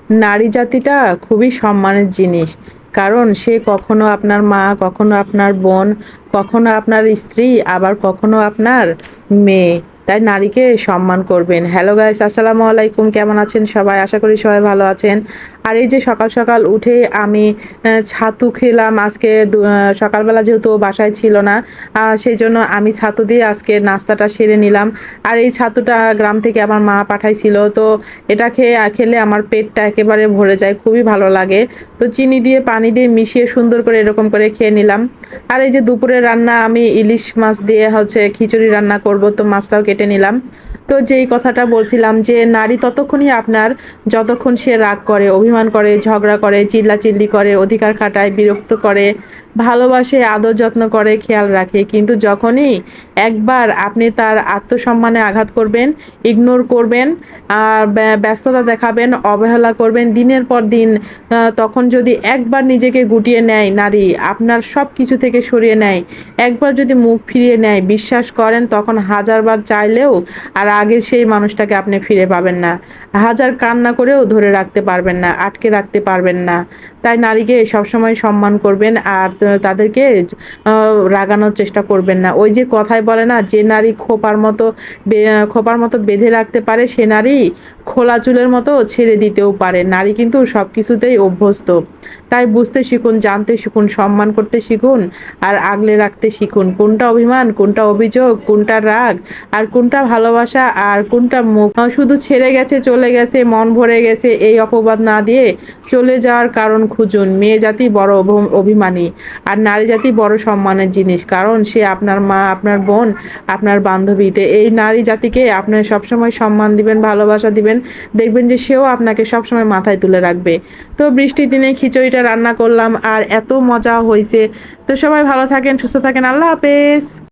নারী জাতিটা খুবই সম্মানের জিনিস। কারণ সে কখনো আপনার মা, কখনো আপনার বোন, কখনো আপনার স্ত্রী, আবার কখনো আপনার মেয়ে। তাই নারীকে সম্মান করবেন। হ্যালো গাইস, আসসালামু আলাইকুম। কেমন আছেন সবাই? আশা করি সবাই ভালো আছেন। আর এই যে সকাল সকাল উঠে আমি ছাতু খেলাম আজকে। সকালবেলা যেহেতু ও বাসায় ছিল না, সেজন্য আমি ছাতু দিয়ে আজকে নাস্তাটা সেরে নিলাম। আর এই ছাতুটা গ্রাম থেকে আমার মা পাঠাইছিল। তো এটা খেলে আমার পেটটা একেবারে ভরে যায়, খুবই ভালো লাগে। তো চিনি দিয়ে পানি দিয়ে মিশিয়ে সুন্দর করে এরকম করে খেয়ে নিলাম। আর এই যে দুপুরের রান্না আমি ইলিশ মাছ দিয়ে খিচুড়ি রান্না করব, তো মাছটাও কেটে নিলাম। তো যেই কথাটা বলছিলাম যে নারী ততক্ষণই আপনার যতক্ষণ সে রাগ করে, অভিমান করে, ঝগড়া করে, চিল্লাচিল্লি করে, অধিকার খাটায়, বিরক্ত করে, ভালোবাসে, আদর যত্ন করে, খেয়াল রাখে। কিন্তু যখনই একবার আপনি তার আত্মসম্মানে আঘাত করবেন, ইগনোর করবেন, আর ব্যস্ততা দেখাবেন, অবহেলা করবেন দিনের পর দিন, তখন যদি একবার নিজেকে গুটিয়ে নেয় নারী, আপনার সব কিছু থেকে সরিয়ে নেয়, একবার যদি মুখ ফিরিয়ে নেয়, বিশ্বাস করেন তখন হাজারবার চাইলেও আর আগের সেই মানুষটাকে আপনি ফিরে পাবেন না। হাজার কান্না করেও ধরে রাখতে পারবেন না, আটকে রাখতে পারবেন না। তাই নারীকে সবসময় সম্মান করবেন, আর তাদেরকে রাগানোর চেষ্টা করবেন না। ওই যে কথায় বলে না, যে নারী খোপার মতো বেঁধে রাখতে পারে, সে নারী খোলা চুলের মতো ছেড়ে দিতেও পারে। নারী কিন্তু সব কিছুতেই অভ্যস্ত। তাই বুঝতে শিখুন, জানতে শিখুন, সম্মান করতে শিখুন, আর আগলে রাখতে শিখুন। কোনটা অভিমান, কোনটা অভিযোগ, কোনটা রাগ, আর কোনটা ভালোবাসা, আর কোনটা মুখ। শুধু ছেড়ে গেছে, চলে গেছে, মন ভরে গেছে, এই অপবাদ না দিয়ে চলে যাওয়ার কারণ খুঁজুন। মেয়ে জাতি বড় অভিমানী, আর নারী জাতি বড় সম্মানের জিনিস। কারণ সে আপনার মা, আপনার বোন, আপনার বান্ধবীতে। এই নারী জাতিকে আপনার সবসময় সম্মান দিবেন, ভালোবাসা দিবেন, দেখবেন যে সেও আপনাকে সবসময় মাথায় তুলে রাখবে। তো বৃষ্টির দিনে খিচুড়িটা রান্না করলাম, আর এত মজা হয়েছে। তো সবাই ভালো থাকেন, সুস্থ থাকেন। আল্লাহ হাফেজ।